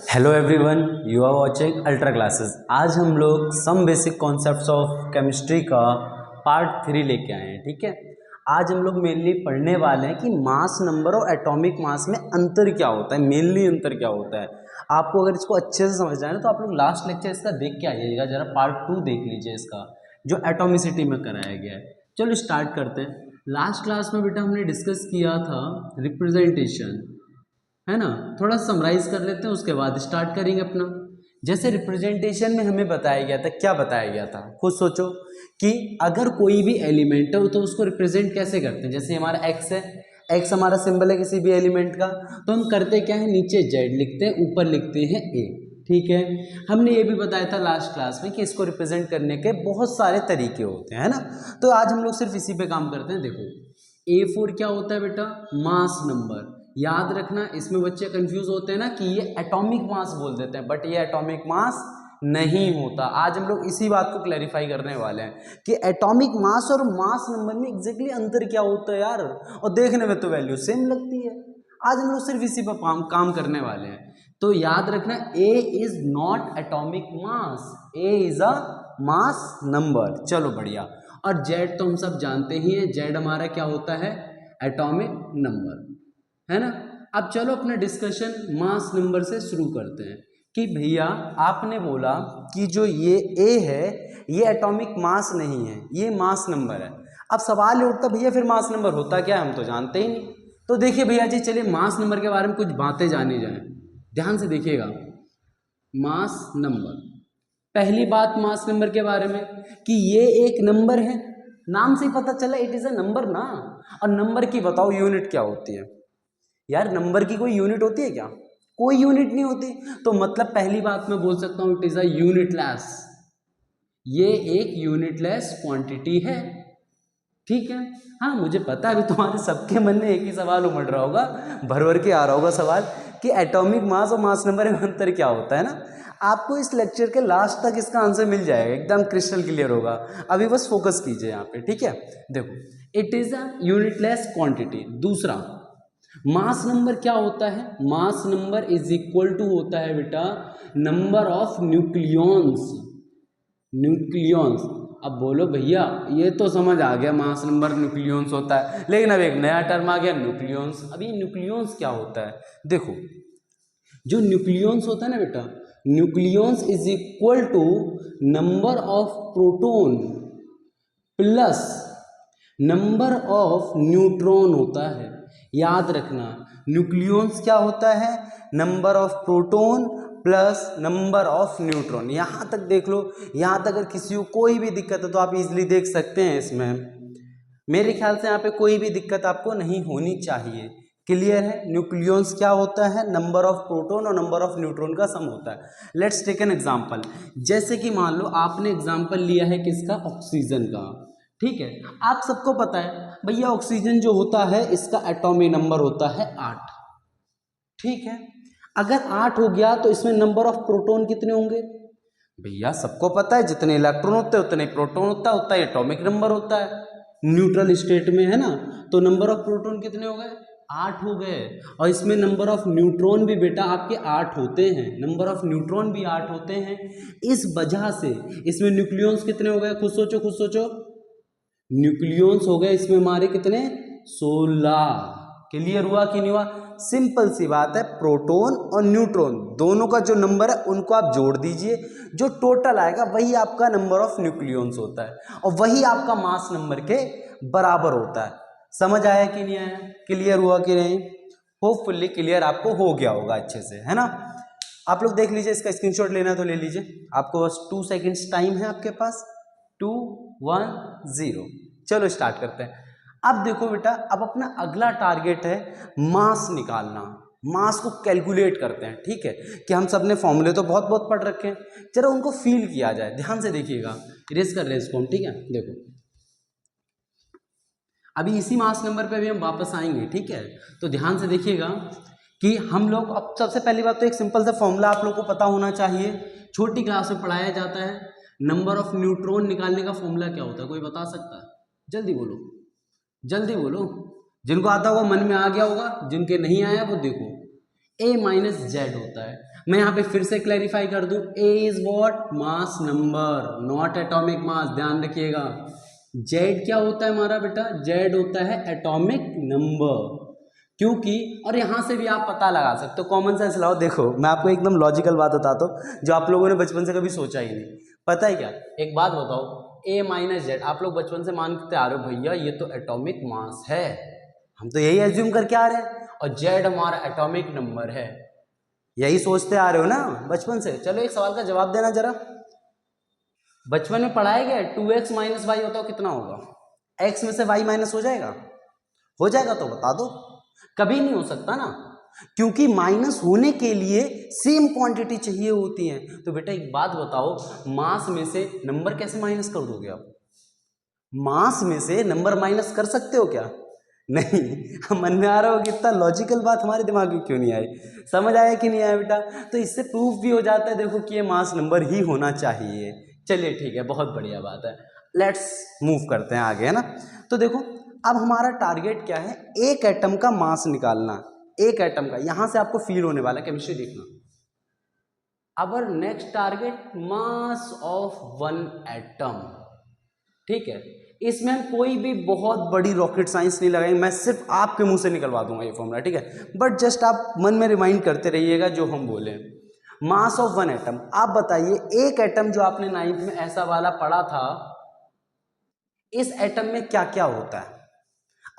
Hello everyone, you are watching ultra classes. आज हम लोग some basic concepts of chemistry का पार्ट 3 लेके आए हैं। ठीक है, आज हम लोग मेनली पढ़ने वाले हैं कि मास नंबर और एटॉमिक मास में अंतर क्या होता है। मेनली अंतर क्या होता है, आपको अगर इसको अच्छे से समझना है ना तो आप लोग लास्ट लेक्चर इसका देख के आइएगा, जरा पार्ट 2 देख लीजिए इसका, जो एटोमिसिटी में कराया गया है। चलो स्टार्ट करते हैं। लास्ट क्लास में बेटा हमने डिस्कस किया था रिप्रेजेंटेशन, है ना। थोड़ा समराइज कर लेते हैं, उसके बाद स्टार्ट करेंगे अपना। जैसे रिप्रेजेंटेशन में हमें बताया गया था, क्या बताया गया था, खुद सोचो कि अगर कोई भी एलिमेंट है तो उसको रिप्रेजेंट कैसे करते हैं। जैसे हमारा एक्स है, एक्स हमारा सिंबल है किसी भी एलिमेंट का, तो हम करते क्या है, नीचे जेड लिखते हैं, ऊपर लिखते हैं ए। ठीक है, हमने ये भी बताया था लास्ट क्लास में कि इसको रिप्रेजेंट करने के बहुत सारे तरीके होते हैं, है ना। तो आज हम लोग सिर्फ इसी पे काम करते हैं। देखो A4 क्या होता है बेटा, मास नंबर। याद रखना, इसमें बच्चे कंफ्यूज होते हैं ना कि ये एटॉमिक मास बोल देते हैं, बट ये एटॉमिक मास नहीं होता। आज हम लोग इसी बात को क्लैरिफाई करने वाले हैं कि एटॉमिक मास और मास नंबर में एग्जैक्टली अंतर क्या होता है यार, और देखने में तो वैल्यू सेम लगती है। आज हम लोग सिर्फ इसी पर काम करने वाले हैं। तो याद रखना, A is not atomic mass, A is a mass number. चलो बढ़िया। और जेड तो हम सब जानते ही हैं, जेड हमारा क्या होता है, एटॉमिक नंबर, है ना। अब चलो अपना डिस्कशन मास नंबर से शुरू करते हैं कि भैया आपने बोला कि जो ये ए है ये एटॉमिक मास नहीं है, ये मास नंबर है। अब सवाल ये उठता, भैया फिर मास नंबर होता क्या है, हम तो जानते ही नहीं। तो देखिए भैया जी, चलिए मास नंबर के बारे में कुछ बातें जानी जाए। ध्यान से देखिएगा, मास नंबर, पहली बात मास नंबर के बारे में कि ये एक नंबर है, नाम से ही पता चला इट इज अ नंबर ना। और नंबर की बताओ यूनिट क्या होती है यार, नंबर की कोई यूनिट होती है क्या, कोई यूनिट नहीं होती। तो मतलब पहली बात मैं बोल सकता हूं इट इज अ यूनिटलेस, ये एक यूनिटलेस क्वांटिटी है। ठीक है, हाँ मुझे पता है अभी तुम्हारे सबके मन में एक ही सवाल उमड़ रहा होगा, भर भर के आ रहा होगा सवाल कि एटॉमिक मास और मास नंबर में अंतर क्या होता है ना। आपको इस लेक्चर के लास्ट तक इसका आंसर मिल जाएगा, एकदम क्रिस्टल क्लियर होगा। अभी बस फोकस कीजिए यहाँ पे। ठीक है, देखो it is a unitless quantity. दूसरा, मास नंबर क्या होता है, mass number is equal to होता है बेटा नंबर ऑफ न्यूक्लियॉन्स। न्यूक्लियॉन्स, अब बोलो भैया ये तो समझ आ गया मास नंबर न्यूक्लियॉन्स होता है, लेकिन अब एक नया टर्म आ गया न्यूक्लियॉन्स। अब ये न्यूक्लियॉन्स क्या होता है, देखो जो न्यूक्लियॉन्स होता है ना बेटा, nucleons is equal to number of proton plus number of neutron होता है। याद रखना, न्यूक्लियॉन्स क्या होता है, number of proton plus number of neutron. यहाँ तक देख लो, यहाँ तक अगर किसी को कोई भी दिक्कत है तो आप इजीली देख सकते हैं इसमें। मेरे ख्याल से यहाँ पे कोई भी दिक्कत आपको नहीं होनी चाहिए। क्लियर है, न्यूक्लियॉन्स क्या होता है, नंबर ऑफ प्रोटॉन और नंबर ऑफ न्यूट्रॉन का सम होता है। Let's take an example. जैसे कि मान लो आपने एग्जांपल लिया है किसका, ऑक्सीजन का। ठीक है, आप सबको पता है भैया ऑक्सीजन जो होता है इसका एटॉमिक नंबर होता है 8। ठीक है, अगर 8 हो गया तो इसमें नंबर ऑफ प्रोटॉन कितने होंगे, भैया सबको पता है जितने इलेक्ट्रॉन होते हैं उतने प्रोटॉन होता है, उतना ही एटॉमिक नंबर होता है न्यूट्रल स्टेट में, है ना। तो नंबर ऑफ प्रोटॉन कितने हो गए, 8 हो गए। और इसमें नंबर ऑफ न्यूट्रॉन भी बेटा आपके 8 होते हैं, नंबर ऑफ न्यूट्रॉन भी 8 होते हैं। इस वजह से इसमें न्यूक्लियॉन्स कितने हो गए, खुद सोचो खुद सोचो, न्यूक्लियॉन्स हो गए इसमें हमारे कितने, 16। क्लियर हुआ कि नहीं हुआ, सिंपल सी बात है, प्रोटॉन और न्यूट्रॉन दोनों का जो नंबर है उनको आप जोड़ दीजिए, जो टोटल आएगा वही आपका नंबर ऑफ न्यूक्लियॉन्स होता है और वही आपका मास नंबर के बराबर होता है। समझ आया कि नहीं आया, क्लियर हुआ कि नहीं, होपफुली क्लियर आपको हो गया होगा अच्छे से, है ना। आप लोग देख लीजिए, इसका स्क्रीनशॉट लेना तो ले लीजिए, आपको बस 2 सेकेंड्स टाइम है आपके पास, 2 1 0। चलो स्टार्ट करते हैं। अब देखो बेटा, अब अपना अगला टारगेट है मास निकालना, मास को कैलकुलेट करते हैं। ठीक है, कि हम सब ने फॉर्मूले तो बहुत बहुत पढ़ रखे हैं, जरा उनको फील किया जाए। ध्यान से देखिएगा, इरेज कर रहे हैं इसको हम। ठीक है, देखो अभी इसी मास नंबर पे भी हम वापस आएंगे। ठीक है, तो ध्यान से देखिएगा कि हम लोग, अब सबसे पहली बात तो एक सिंपल सा फॉर्मूला आप लोग को पता होना चाहिए, छोटी क्लास में पढ़ाया जाता है। नंबर ऑफ न्यूट्रॉन निकालने का फॉर्मूला क्या होता है, कोई बता सकता है, जल्दी बोलो जल्दी बोलो, जिनको आता होगा मन में आ गया होगा, जिनके नहीं आया वो देखो, ए माइनस जेड होता है। मैं यहाँ पे फिर से क्लैरिफाई कर दूं, A is what, mass number, not atomic mass, ध्यान रखिएगा। जेड क्या होता है हमारा बेटा, जेड होता है एटॉमिक नंबर, क्योंकि, और यहाँ से भी आप पता लगा सकते हो, कॉमन सेंस लाओ। देखो मैं आपको एकदम लॉजिकल बात बताता हूँ जो आप लोगों ने बचपन से कभी सोचा ही नहीं। पता है क्या, एक बात बताओ, ए माइनस जेड, आप लोग बचपन से मानते आ रहे हो भैया ये तो एटॉमिक मास है, हम तो यही एज्यूम करके आ रहे हैं, और जेड हमारा एटॉमिक नंबर है, यही सोचते आ रहे हो ना बचपन से। चलो एक सवाल का जवाब देना जरा, बचपन में पढ़ाया गया 2x माइनस वाई होता हो कितना होगा, x में से y माइनस हो जाएगा, हो जाएगा तो बता दो। कभी नहीं हो सकता ना, क्योंकि माइनस होने के लिए सेम क्वांटिटी चाहिए होती है। तो बेटा एक बात बताओ, मास में से नंबर कैसे माइनस कर दोगे आप, मास में से नंबर माइनस कर सकते हो क्या, नहीं। मन में आ रहा हो कि इतना लॉजिकल बात हमारे दिमाग में क्यों नहीं आई, समझ आया कि नहीं आया बेटा। तो इससे प्रूफ भी हो जाता है देखो कि ये मास नंबर ही होना चाहिए। चलिए ठीक है, बहुत बढ़िया बात है, लेट्स मूव करते हैं आगे, है ना। तो देखो अब हमारा टारगेट क्या है, एक एटम का मास निकालना, एक एटम का, यहां से आपको फील होने वाला है, केमिस्ट्री देखना। Our next target mass of one atom, ठीक है। इसमें हम कोई भी बहुत बड़ी रॉकेट साइंस नहीं लगाएंगे, मैं सिर्फ आपके मुंह से निकलवा दूंगा ये फॉर्मूला, ठीक है। बट जस्ट आप मन में रिमाइंड करते रहिएगा जो हम बोले। मास ऑफ वन एटम, आप बताइए एक एटम जो आपने 9th में ऐसा वाला पढ़ा था, इस एटम में क्या क्या होता है।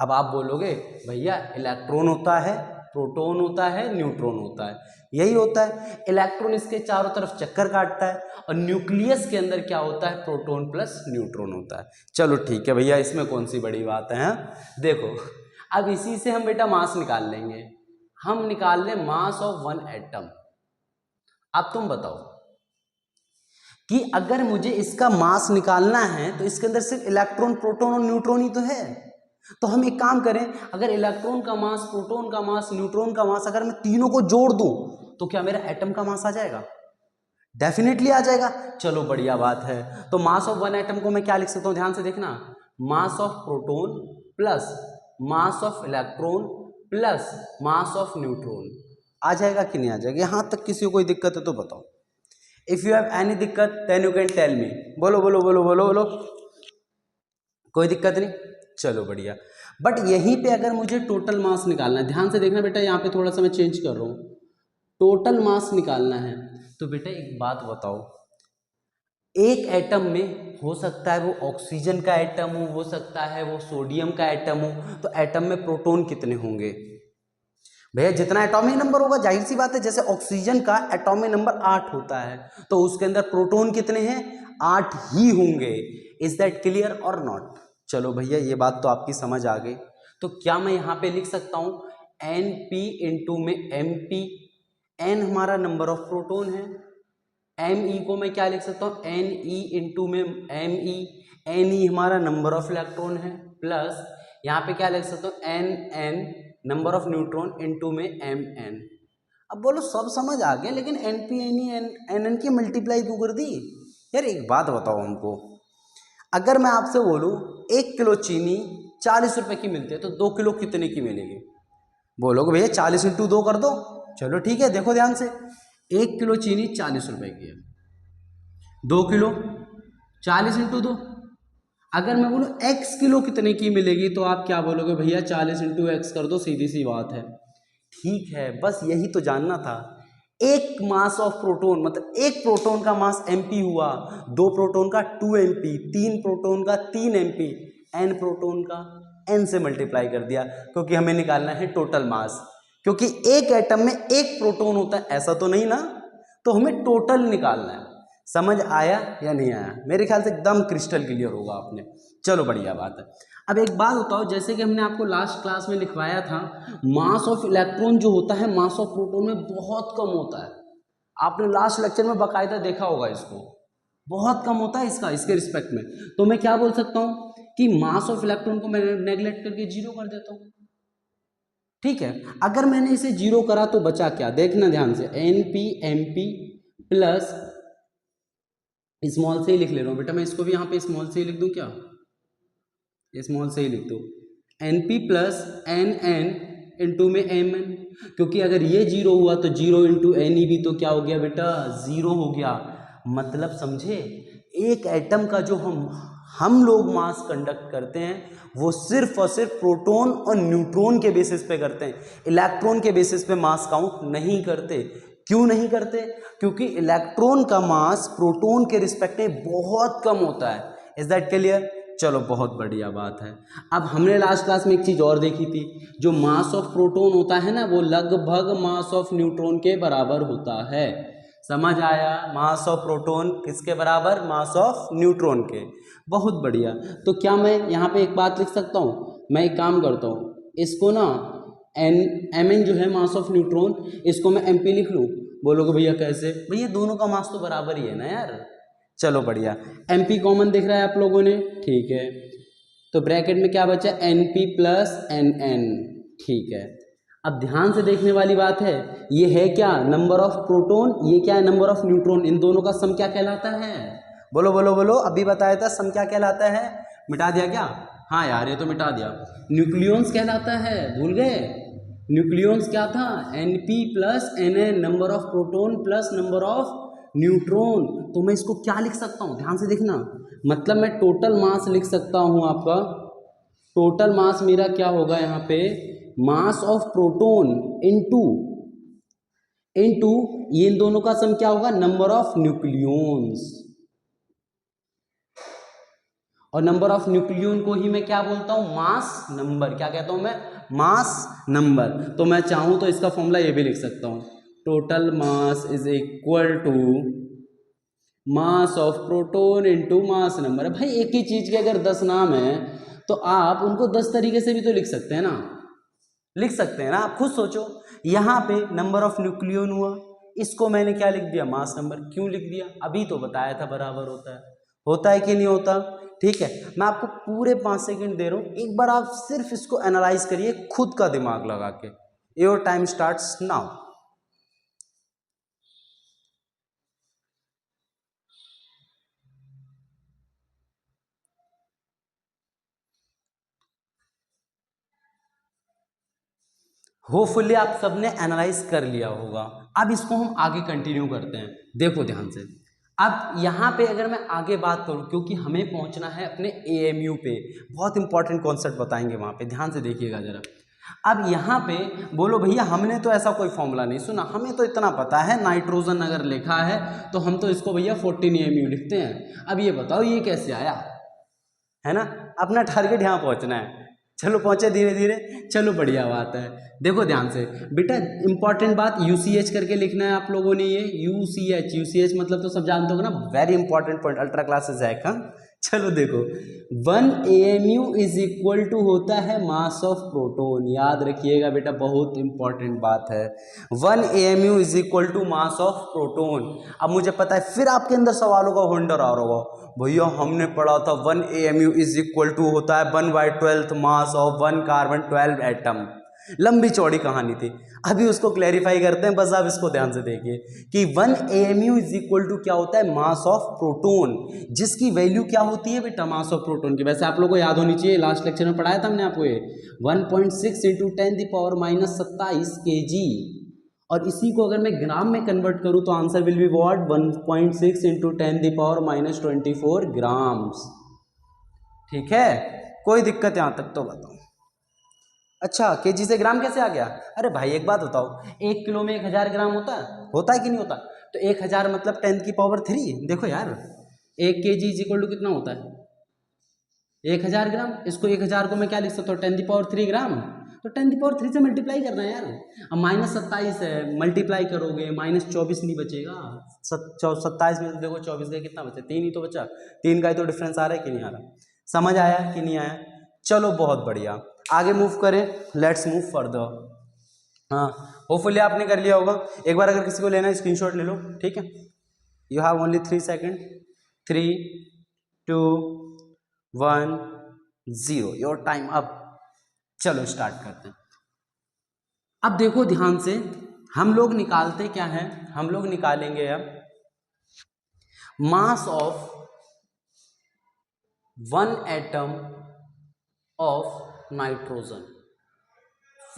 अब आप बोलोगे भैया इलेक्ट्रॉन होता है, प्रोटॉन होता है, न्यूट्रॉन होता है, यही होता है। इलेक्ट्रॉन इसके चारों तरफ चक्कर काटता है, और न्यूक्लियस के अंदर क्या होता है, प्रोटॉन प्लस न्यूट्रॉन होता है। चलो ठीक है भैया, इसमें कौन सी बड़ी बात है, हाँ? देखो अब इसी से हम बेटा मास निकाल लेंगे, हम निकाल लें मास ऑफ वन एटम। अब तुम बताओ कि अगर मुझे इसका मास निकालना है तो इसके अंदर सिर्फ इलेक्ट्रॉन, प्रोटॉन और न्यूट्रॉन ही तो है। तो हम एक काम करें, अगर इलेक्ट्रॉन का मास, प्रोटॉन का मास, न्यूट्रॉन का मास अगर मैं तीनों को जोड़ दूं तो क्या मेरा एटम का मास आ जाएगा, डेफिनेटली आ जाएगा। चलो बढ़िया बात है। तो मास ऑफ वन एटम को मैं क्या लिख सकता हूं, ध्यान से देखना, mass of proton plus mass of electron plus mass of neutron. आ जाएगा कि नहीं आ जाएगा, यहां तक किसी को कोई दिक्कत है तो बताओ। इफ यू हैव एनी दिक्कत then you can tell me, बोलो बोलो बोलो बोलो बोलो, कोई दिक्कत नहीं, चलो बढ़िया। बट यहीं पे अगर मुझे टोटल मास निकालना है, ध्यान से देखना बेटा, यहाँ पे थोड़ा सा मैं चेंज कर रहा हूँ, टोटल मास निकालना है तो बेटा एक बात बताओ, एक एटम में हो सकता है वो ऑक्सीजन का एटम हो सकता है वो सोडियम का एटम हो, तो एटम में प्रोटॉन कितने होंगे भैया, जितना एटॉमिक नंबर होगा, जाहिर सी बात है, जैसे ऑक्सीजन का एटॉमिक नंबर 8 होता है तो उसके अंदर प्रोटॉन कितने हैं, 8 ही होंगे। इज दैट क्लियर और नॉट। चलो भैया ये बात तो आपकी समझ आ गई। तो क्या मैं यहाँ पे लिख सकता हूँ एन पी इंटू में एम पी, एन हमारा नंबर ऑफ प्रोटॉन है, एम ई को मैं क्या लिख सकता हूँ एन ई इंटू में एम ई, एन ई हमारा नंबर ऑफ इलेक्ट्रॉन है, प्लस यहाँ पे क्या लिख सकता हूँ N N number of neutron into में एम एन। अब बोलो सब समझ आ गया, लेकिन N P N E N N की मल्टीप्लाई क्यों कर दी यार। एक बात बताओ हमको, अगर मैं आपसे बोलूँ 1 किलो चीनी 40 रुपए की मिलती है तो 2 किलो कितने की मिलेगी, बोलोगे भैया 40 इंटू 2 कर दो। चलो ठीक है, देखो ध्यान से, 1 किलो चीनी 40 रुपए की है, 2 किलो 40 इंटू 2। अगर मैं बोलूँ x किलो कितने की मिलेगी तो आप क्या बोलोगे भैया 40 इंटू एक्स कर दो, सीधी सी बात है। ठीक है, बस यही तो जानना था। एक मास ऑफ प्रोटॉन मतलब एक प्रोटॉन का मास mp हुआ, 2 प्रोटॉन का 2mp, 3 प्रोटॉन का 3mp, n प्रोटॉन का n से मल्टीप्लाई कर दिया, क्योंकि हमें निकालना है टोटल मास। क्योंकि एक एटम में एक प्रोटॉन होता है ऐसा तो नहीं ना, तो हमें टोटल निकालना है। समझ आया या नहीं आया, मेरे ख्याल से एकदम क्रिस्टल क्लियर होगा आपने। चलो बढ़िया बात है। अब एक बात बताओ, जैसे कि हमने आपको लास्ट क्लास में लिखवाया था, मास ऑफ इलेक्ट्रॉन जो होता है मास ऑफ प्रोटॉन में बहुत कम होता है। आपने लास्ट लेक्चर में बाकायदा देखा होगा, इसको बहुत कम होता है इसका, इसके रिस्पेक्ट में। तो मैं क्या बोल सकता हूँ कि मास ऑफ इलेक्ट्रॉन को मैं नेग्लेक्ट करके 0 कर देता हूँ। ठीक है, अगर मैंने इसे 0 करा तो बचा क्या, देखना ध्यान से, N P M P plus, small से ही लिख ले रहा हूँ बेटा मैं, इसको भी यहाँ पे स्मॉल से ही लिख दूँ क्या, स्मॉल से ही लिख दो, N P plus N N into में Mn, क्योंकि अगर ये 0 हुआ तो 0 इंटू एन भी तो क्या हो गया बेटा 0 हो गया। मतलब समझे, एक एटम का जो हम लोग मास कंडक्ट करते हैं वो सिर्फ और सिर्फ प्रोटॉन और न्यूट्रॉन के बेसिस पे करते हैं, इलेक्ट्रॉन के बेसिस पे मास काउंट नहीं करते। क्यों नहीं करते? क्योंकि इलेक्ट्रॉन का मास प्रोटॉन के रिस्पेक्ट में बहुत कम होता है। Is that clear? चलो बहुत बढ़िया बात है। अब हमने लास्ट क्लास में एक चीज और देखी थी, जो मास ऑफ प्रोटॉन होता है ना वो लगभग मास ऑफ न्यूट्रॉन के बराबर होता है। समझ आया? मास ऑफ प्रोटॉन किसके बराबर? मास ऑफ न्यूट्रॉन के। बहुत बढ़िया। तो क्या मैं यहाँ पे एक बात लिख सकता हूँ? मैं एक काम करता हूँ, इसको ना Mn जो है मास ऑफ न्यूट्रॉन, इसको मैं Mp लिख लूँ। बोलोगे भैया कैसे? भैया दोनों का मास तो बराबर ही है ना यार। चलो बढ़िया, Mp कॉमन दिख रहा है आप लोगों ने, ठीक है। तो ब्रैकेट में क्या बचा? Np प्लस Nn, ठीक है। अब ध्यान से देखने वाली बात है, ये है क्या? नंबर ऑफ प्रोटॉन, ये क्या है? Number of neutron. इन दोनों का सम क्या कहलाता है? बोलो बोलो बोलो, अभी बताया था सम क्या कहलाता है? मिटा दिया क्या? हाँ यार ये तो मिटा दिया। न्यूक्लियॉन्स कहलाता है, भूल गए? न्यूक्लियॉन्स क्या था? Np plus Nn, number of proton plus number of neutron. तो मैं इसको क्या लिख सकता हूँ? ध्यान से देखना, मतलब मैं टोटल मास लिख सकता हूँ आपका। टोटल मास मेरा क्या होगा यहाँ पे? मास ऑफ प्रोटॉन इनटू ये इन दोनों का सम क्या होगा? Number of nucleons. और नंबर ऑफ न्यूक्लियन को ही मैं क्या बोलता हूं? मास नंबर। क्या कहता हूं मैं? Mass number. तो मैं चाहूं तो इसका फॉर्मूला ये भी लिख सकता हूं, total mass is equal to mass of proton into mass number. भाई एक ही चीज के अगर 10 नाम है तो आप उनको 10 तरीके से भी तो लिख सकते हैं ना, लिख सकते हैं ना। आप खुद सोचो, यहां पे नंबर ऑफ न्यूक्लियन हुआ, इसको मैंने क्या लिख दिया? Mass number. क्यों लिख दिया? अभी तो बताया था बराबर होता है कि नहीं होता? ठीक है, मैं आपको पूरे 5 सेकंड दे रहा हूं, एक बार आप सिर्फ इसको एनालाइज करिए खुद का दिमाग लगा के। Your time starts now. Hopefully आप सबने एनालाइज कर लिया होगा। अब इसको हम आगे कंटिन्यू करते हैं। देखो ध्यान से, अब यहाँ पे अगर मैं आगे बात करूँ, क्योंकि हमें पहुँचना है अपने एएमयू पे, बहुत इंपॉर्टेंट कॉन्सेप्ट बताएंगे वहाँ पे, ध्यान से देखिएगा जरा। अब यहाँ पे बोलो भैया हमने तो ऐसा कोई फॉर्मूला नहीं सुना, हमें तो इतना पता है नाइट्रोजन अगर लिखा है तो हम तो इसको भैया 14 एएमयू लिखते हैं। अब ये बताओ ये कैसे आया? है ना, अपना टारगेट यहाँ पहुँचना है। चलो पहुँचे धीरे धीरे, चलो बढ़िया बात है। देखो ध्यान से बेटा, इंपॉर्टेंट बात UCH करके लिखना है आप लोगों ने। ये UCH मतलब तो सब जानते हो ना, very important point, ultra classes है का। चलो देखो, 1 AMU इज इक्वल टू होता है मास ऑफ प्रोटॉन। याद रखिएगा बेटा, बहुत इंपॉर्टेंट बात है। 1 AMU is equal to mass of proton. अब मुझे पता है फिर आपके अंदर सवालों का होल्डर आ रहा होगा, भैया हमने पढ़ा था 1 AMU इज इक्वल टू होता है 1/12 मास ऑफ 1 कार्बन 12 एटम। लंबी चौड़ी कहानी थी, अभी उसको क्लैरिफाई करते हैं। बस आप इसको ध्यान से देखिए कि 1 AMU इज इक्वल टू क्या होता है? मास ऑफ प्रोटॉन, जिसकी वैल्यू क्या होती है बेटा? मास ऑफ प्रोटॉन की। वैसे आप लोगों को याद होनी चाहिए, लास्ट लेक्चर में पढ़ाया था हमने आपको ये 1.6 इंटू 10⁻⁻27 kg। और इसी को अगर मैं ग्राम में कन्वर्ट करूं तो answer will be what? 1.6 into 10⁻⁻24 grams. ठीक है, कोई दिक्कत यहां तक तो बताओ? अच्छा, केजी से ग्राम कैसे आ गया? अरे भाई एक बात बताओ, 1 किलो में 1000 ग्राम होता है कि नहीं होता? तो 1000 मतलब 10⁻3। देखो यार, 1 kg इज इक्वल टू कितना होता है? 1000 ग्राम। इसको 1000 को मैं क्या लिख सकता हूँ? 10⁻3 ग्राम। तो 10⁻3 से मल्टीप्लाई करना है यार। अब -27 है, मल्टीप्लाई करोगे -24 नहीं बचेगा। 27 में से देखो 24 का कितना बचा? 3 ही तो बचा। 3 का ही तो डिफरेंस आ रहा है कि नहीं आ रहा? समझ आया कि नहीं आया? चलो बहुत बढ़िया, आगे मूव करें। Let's move further. हाँ, होपफुली आपने कर लिया होगा। एक बार अगर किसी को लेना है स्क्रीनशॉट ले लो, ठीक है। You have only 3 second. 3 2 1 0, your time up. चलो स्टार्ट करते हैं। अब देखो ध्यान से, हम लोग निकालते क्या है? हम लोग निकालेंगे अब मास ऑफ 1 एटम ऑफ नाइट्रोजन।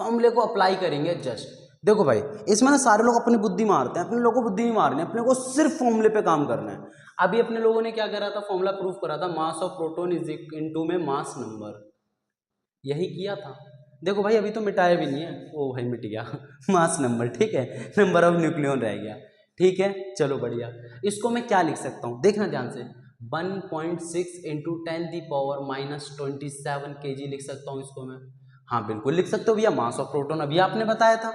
फॉर्मूले को अप्लाई करेंगे जस्ट। देखो भाई इसमें ना सारे लोग अपनी बुद्धि मारते हैं, अपने लोगों को बुद्धि नहीं मारनी है, अपने को सिर्फ फॉर्मूले पे काम करना है। अभी अपने लोगों ने क्या करा था, फॉर्मूला प्रूफ करा था, मास ऑफ प्रोटॉन इज इनटू में मास नंबर, यही किया था। देखो भाई अभी तो मिटाया भी नहीं है, ओ भाई मिट गया मास नंबर, ठीक है, नंबर ऑफ न्यूक्लियन रह गया, ठीक है, चलो बढ़िया। इसको मैं क्या लिख सकता हूँ, देखना ध्यान से, 1.6 इंटू 10⁻⁻27 kg लिख सकता हूँ इसको मैं। हाँ बिल्कुल लिख सकते हो भैया, मास ऑफ प्रोटॉन अभी आपने बताया था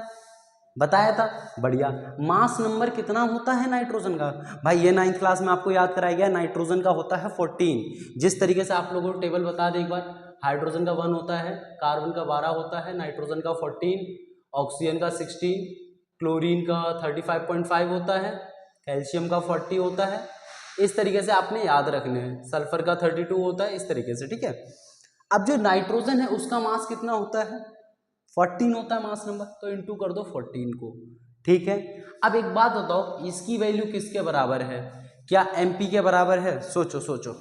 बढ़िया। मास नंबर कितना होता है नाइट्रोजन का, भाई ये 9th क्लास में आपको याद कराया गया, नाइट्रोजन का होता है 14। जिस तरीके से आप लोगों को टेबल बता दें एक बार, हाइड्रोजन का 1 होता है, कार्बन का 12 होता है, नाइट्रोजन का 14, ऑक्सीजन का 16, क्लोरीन का 35.5 होता है, कैल्शियम का 40 होता है। इस तरीके से आपने याद रखने हैं। सल्फर का 32 होता है, इस तरीके से, ठीक है। अब जो नाइट्रोजन है उसका मास कितना होता है, 14 होता है मास नंबर, तो इंटू कर दो 14 को, ठीक है। अब एक बात बताओ, इसकी वैल्यू किसके बराबर है, क्या एमपी के बराबर है, सोचो सोचो,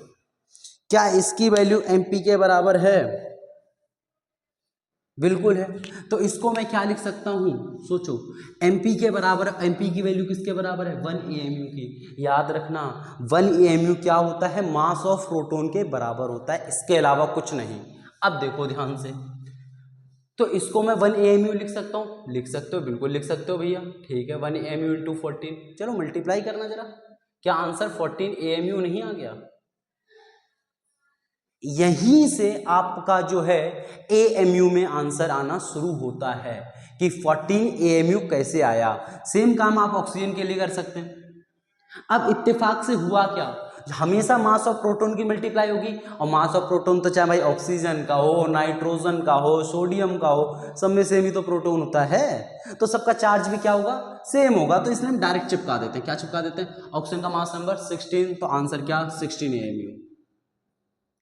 क्या इसकी वैल्यू एमपी के बराबर है, बिल्कुल है। तो इसको मैं क्या लिख सकता हूं, सोचो, एमपी के बराबर, एमपी की वैल्यू किसके बराबर है, 1 AMU की। याद रखना 1 AMU क्या होता है, मास ऑफ प्रोटॉन के बराबर होता है, इसके अलावा कुछ नहीं। अब देखो ध्यान से, तो इसको मैं 1 AMU लिख सकता हूँ, लिख सकते हो, बिल्कुल लिख सकते हो भैया, ठीक है। 1 AMU इंटू 14, चलो मल्टीप्लाई करना जरा, क्या आंसर 14 AMU नहीं आ गया। यहीं से आपका जो है AMU में आंसर आना शुरू होता है कि 14 AMU कैसे आया। सेम काम आप ऑक्सीजन के लिए कर सकते हैं। अब इत्तेफाक से हुआ क्या, हमेशा मास ऑफ प्रोटॉन की मल्टीप्लाई होगी, और मास ऑफ प्रोटॉन तो चाहे भाई ऑक्सीजन का हो, नाइट्रोजन का हो, सोडियम का हो, सब में सेम ही तो प्रोटॉन होता है, तो सबका चार्ज भी क्या होगा, सेम होगा। तो इसलिए हम डायरेक्ट चिपका देते हैं, क्या चिपका देते हैं, ऑक्सीजन का मास नंबर 16, तो आंसर क्या 16 AMU,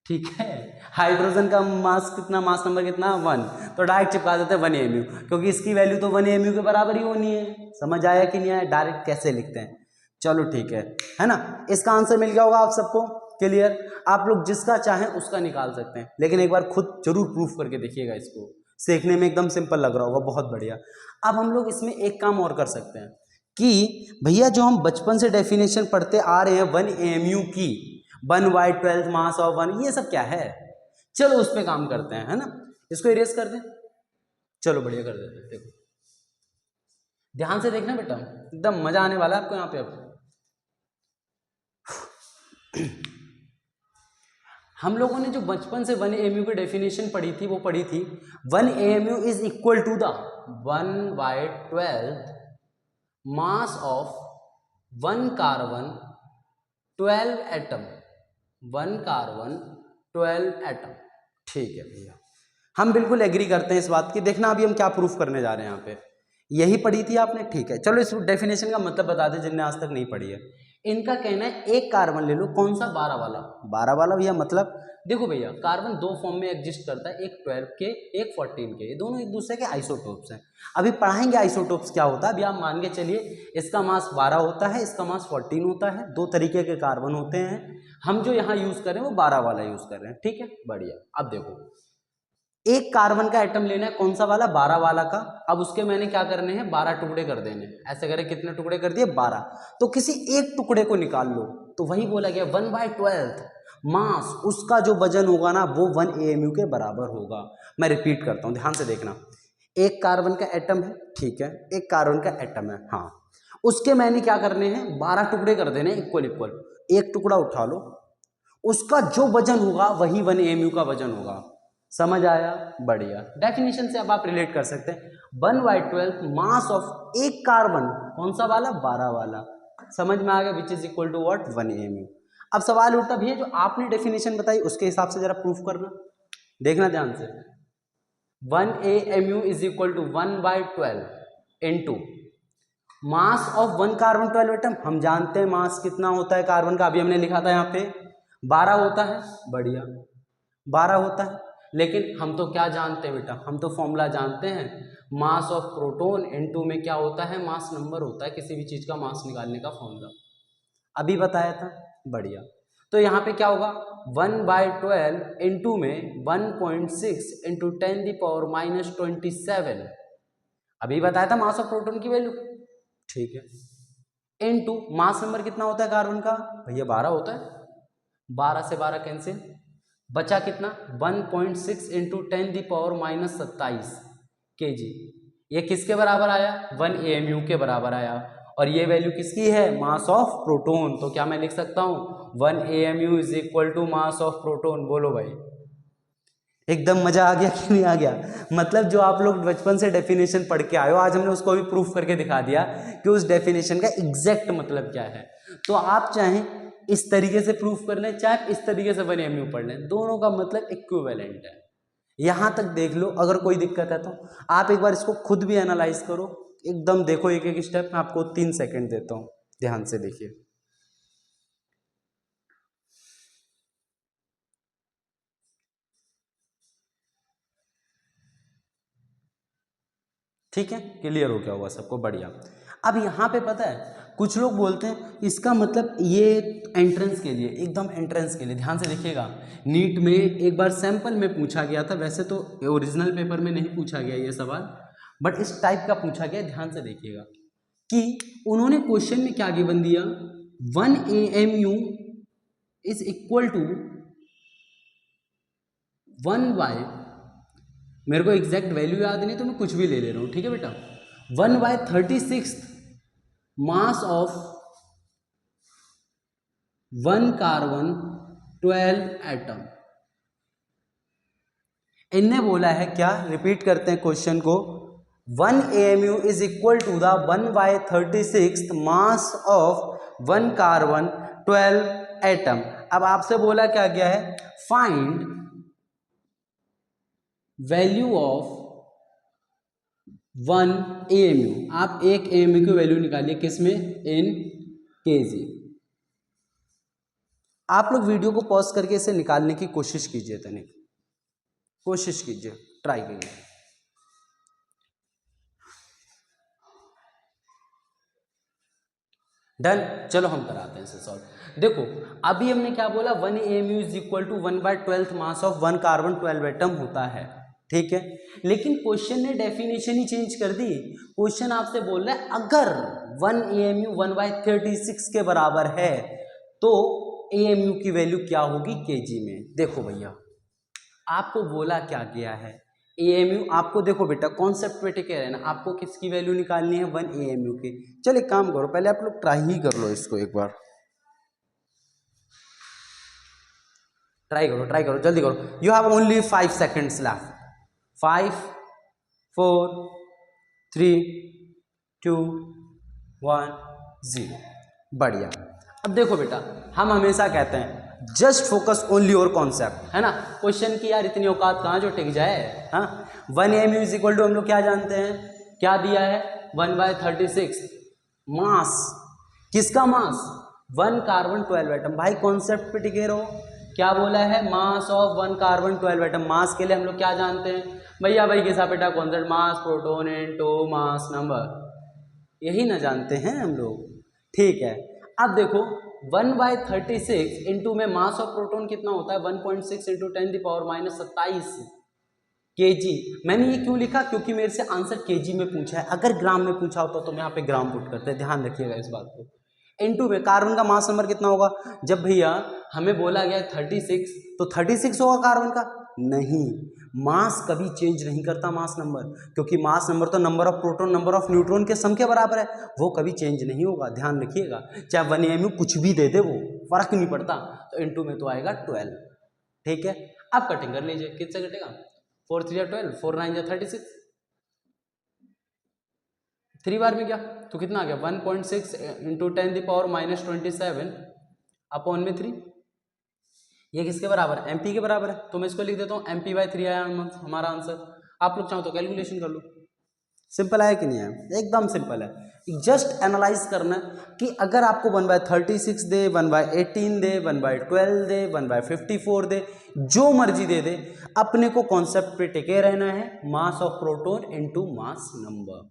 ठीक है। हाइड्रोजन का मास कितना, मास नंबर कितना 1, तो डायरेक्ट चिपका देते हैं 1 AMU, क्योंकि इसकी वैल्यू तो 1 AMU के बराबर ही होनी है। समझ आया कि नहीं आया, डायरेक्ट कैसे लिखते हैं, चलो ठीक है ना। इसका आंसर मिल गया होगा आप सबको, क्लियर। आप लोग जिसका चाहें उसका निकाल सकते हैं, लेकिन एक बार खुद जरूर प्रूफ करके देखिएगा, इसको सीखने में एकदम सिंपल लग रहा होगा, बहुत बढ़िया। अब हम लोग इसमें एक काम और कर सकते हैं कि भैया जो हम बचपन से डेफिनेशन पढ़ते आ रहे हैं 1 AMU की, 1/12 मास ऑफ 1, ये सब क्या है, चलो उस पर काम करते हैं, है ना। इसको इरेज कर दें, चलो बढ़िया कर देते हैं। देखो ध्यान से देखना बेटा, एकदम मजा आने वाला है आपको यहाँ पे। अब हम लोगों ने जो बचपन से 1 AMU की डेफिनेशन पढ़ी थी, वो पढ़ी थी 1 AMU is equal to the 1/12 mass of 1 carbon 12 atom, 1 carbon 12 atom, ठीक है भैया, हम बिल्कुल एग्री करते हैं इस बात की। देखना अभी हम क्या प्रूफ करने जा रहे हैं यहाँ पे, यही पढ़ी थी आपने, ठीक है। चलो इस डेफिनेशन का मतलब बता दें जिनने आज तक नहीं पढ़ी है। इनका कहना है एक कार्बन ले लो, कौन सा, 12 वाला, 12 वाला भैया, मतलब देखो भैया कार्बन दो फॉर्म में एग्जिस्ट करता है, एक 12 के, एक 14 के, ये दोनों एक दूसरे के आइसोटोप्स हैं। अभी पढ़ाएंगे आइसोटोप्स क्या होता है। अभी आप मान के चलिए इसका मास 12 होता है, इसका मास 14 होता है, दो तरीके के कार्बन होते हैं। हम जो यहाँ यूज कर रहे हैं वो 12 वाला यूज कर रहे हैं, ठीक है, बढ़िया। अब देखो एक कार्बन का एटम लेना है, कौन सा वाला, 12 वाला का। अब उसके मैंने क्या करने हैं, 12 टुकड़े कर देने, ऐसे करें, कितने टुकड़े कर दिए, 12। तो किसी एक टुकड़े को निकाल लो, तो वही बोला गया 1/12 मास, उसका जो वजन होगा ना वो 1 AMU के बराबर होगा। मैं रिपीट करता हूं, ध्यान से देखना। एक कार्बन का एटम है, ठीक है, एक कार्बन का एटम है, हाँ, उसके मैंने क्या करने हैं, 12 टुकड़े कर देने इक्वल इक्वल। एक टुकड़ा उठा लो, उसका जो वजन होगा वही 1 AMU का वजन होगा। समझ आया, बढ़िया। डेफिनेशन से अब आप रिलेट कर सकते हैं, 1/12 मास ऑफ एक कार्बन, कौन सा वाला, 12 वाला, समझ में आ गया, which is equal to what, 1 AMU। अब सवाल उठता भैया जो आपने डेफिनेशन बताई उसके हिसाब से जरा प्रूफ करना, देखना ध्यान से। 1 AMU is equal to 1/12 into mass of 1 carbon 12 atom. हम जानते हैं मास कितना होता है कार्बन का, अभी हमने लिखा था यहाँ पे 12 होता है, बढ़िया, 12 होता है। लेकिन हम तो क्या जानते हैं बेटा, हम तो फॉर्मूला जानते हैं, मास ऑफ प्रोटॉन इनटू में क्या होता है, मास नंबर होता है, किसी भी चीज का मास निकालने का फॉर्मूला अभी बताया था, बढ़िया। तो यहाँ पे क्या होगा 1/12 इंटू में 1.6 इंटू 10⁻⁻27, अभी बताया था मास ऑफ प्रोटॉन की वैल्यू, ठीक है, इनटू मास नंबर कितना होता है कार्बन का भैया 12 होता है, 12 से 12 कैंसिल, बचा कितना 1.6 इंटू 10⁻⁻27 kg, ये किसके बराबर आया 1 AMU के बराबर आया, और ये वैल्यू किसकी है मास ऑफ प्रोटॉन, तो क्या मैं लिख सकता हूँ 1 AMU is equal to mass of proton. बोलो भाई एकदम मजा आ गया कि नहीं आ गया, मतलब जो आप लोग बचपन से डेफिनेशन पढ़ के आए हो आज हमने उसको भी प्रूफ करके दिखा दिया कि उस डेफिनेशन का एग्जैक्ट मतलब क्या है। तो आप चाहें इस तरीके से प्रूफ कर लें चाहे इस तरीके से 1 AMU पढ़ लें, दोनों का मतलब इक्विवेलेंट है। यहां तक देख लो, अगर कोई दिक्कत है तो आप एक बार इसको खुद भी एनालाइज करो, एकदम देखो एक एक स्टेप। मैं आपको 3 सेकेंड देता हूं, ध्यान से देखिए। ठीक है, क्लियर हो गया होगा सबको, बढ़िया। अब यहाँ पे पता है कुछ लोग बोलते हैं इसका मतलब ये एंट्रेंस के लिए, एकदम एंट्रेंस के लिए, ध्यान से देखिएगा, नीट में एक बार सैंपल में पूछा गया था, वैसे तो ओरिजिनल पेपर में नहीं पूछा गया ये सवाल, बट इस टाइप का पूछा गया। ध्यान से देखिएगा कि उन्होंने क्वेश्चन में क्या गिवन दिया 1 AMU इज इक्वल टू 1/, मेरे को एग्जैक्ट वैल्यू याद नहीं तो मैं कुछ भी ले ले रहा हूं, ठीक है बेटा, 1/36 मास ऑफ 1 कार्बन 12 एटम। इनने बोला है क्या, रिपीट करते हैं क्वेश्चन को, 1 AMU is equal to the 1/36 mass of 1 carbon 12 atom. अब आपसे बोला क्या गया है, फाइंड वैल्यू ऑफ 1 AMU, आप 1 AMU की वैल्यू निकालिए किसमें, इन kg। आप लोग वीडियो को पॉज करके इसे निकालने की कोशिश कीजिए, तनिक कोशिश कीजिए, ट्राई कीजिए। डन, चलो हम कराते हैं इसे सॉल्व। देखो अभी हमने क्या बोला 1 AMU is equal to 1/12 mass of 1 carbon 12 atom होता है, ठीक है, लेकिन क्वेश्चन ने डेफिनेशन ही चेंज कर दी। क्वेश्चन आपसे बोल रहा है अगर 1 AMU 1/36 के बराबर है तो AMU की वैल्यू क्या होगी kg में। देखो भैया आपको बोला क्या गया है, AMU आपको, देखो बेटा कॉन्सेप्ट पे टिके रहना, आपको किसकी वैल्यू निकालनी है 1 AMU की। चल एक काम करो, पहले आप लोग ट्राई ही कर लो इसको, एक बार ट्राई करो जल्दी करो, you have only 5 seconds left, 5 4 3 2 1 0। बढ़िया। अब देखो बेटा हम हमेशा कहते हैं just focus only your concept, है ना, क्वेश्चन की यार इतनी औकात कहाँ जो टिक जाए। हाँ 1 AMU इज इक्वल टू हम लोग क्या जानते हैं, क्या दिया है 1/36 मास, किसका मास 1 कार्बन 12 एटम। भाई कॉन्सेप्ट पे टिके रहो, क्या बोला है मास ऑफ 1 कार्बन 12 एटम। मास के लिए हम लोग क्या जानते हैं भैया, भाई किसा बेटा कॉन्सेप्ट, मास प्रोटोन इनटू मास नंबर, यही ना जानते हैं हम लोग, ठीक है। अब देखो 1/36 इंटू में मास ऑफ प्रोटॉन कितना होता है 1.6 इंटू 10⁻⁻27 kg। मैंने ये क्यों लिखा, क्योंकि मेरे से आंसर kg में पूछा है, अगर ग्राम में पूछा होता तो मैं यहाँ पे ग्राम पुट करते, ध्यान रखिएगा इस बात को। इंटू में कार्बन का मास नंबर कितना होगा, जब भैया हमें बोला गया 36 तो 36 होगा कार्बन का, नहीं, मास कभी चेंज नहीं करता मास नंबर, क्योंकि मास नंबर तो number of proton number of neutron के सम के बराबर है, वो कभी चेंज नहीं होगा, ध्यान रखिएगा। चाहे 1 AMU कुछ भी दे दे वो फर्क नहीं पड़ता, तो इंटू में तो आएगा 12, ठीक है। आप कटिंग कर लीजिए, किससे कटेगा 4 3 या 12, 4 9 या 36, 3 बार में क्या तो कितना आ गया 1.6 इंटू 10⁻⁻27 अपॉन में 3, ये किसके बराबर है MP के बराबर है, तो मैं इसको लिख देता हूँ MP/3 आया हमारा आंसर। आप लोग चाहो तो कैलकुलेशन कर लो, सिंपल है कि नहीं है, एकदम सिंपल है। जस्ट एनालाइज करना कि अगर आपको 1/36 दे, 1/18 दे, 1/12 दे, 1/54 दे, जो मर्जी दे दे, अपने को कॉन्सेप्ट पे टिके रहना है, मास of proton into mass number.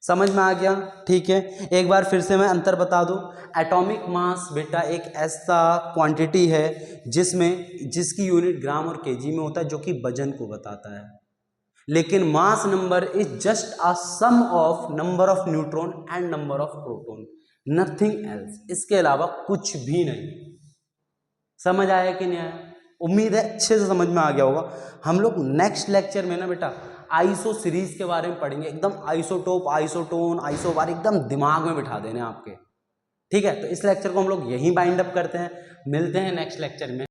समझ में आ गया? ठीक है, एक बार फिर से मैं अंतर बता दूं। एटॉमिक मास बेटा एक ऐसा क्वांटिटी है जिसकी यूनिट ग्राम और केजी में होता है, जो कि वजन को बताता है। लेकिन mass number is just a sum of number of neutron and number of proton, nothing else. इसके अलावा कुछ भी नहीं। समझ आया कि नहीं आया? उम्मीद है अच्छे से समझ में आ गया होगा। हम लोग नेक्स्ट लेक्चर में ना बेटा आइसो सीरीज के बारे में पढ़ेंगे, एकदम आइसोटोप, आइसोटोन, आइसोबार एकदम दिमाग में बिठा देने आपके। ठीक है, तो इस लेक्चर को हम लोग यहीं बाइंड अप करते हैं। मिलते हैं नेक्स्ट लेक्चर में।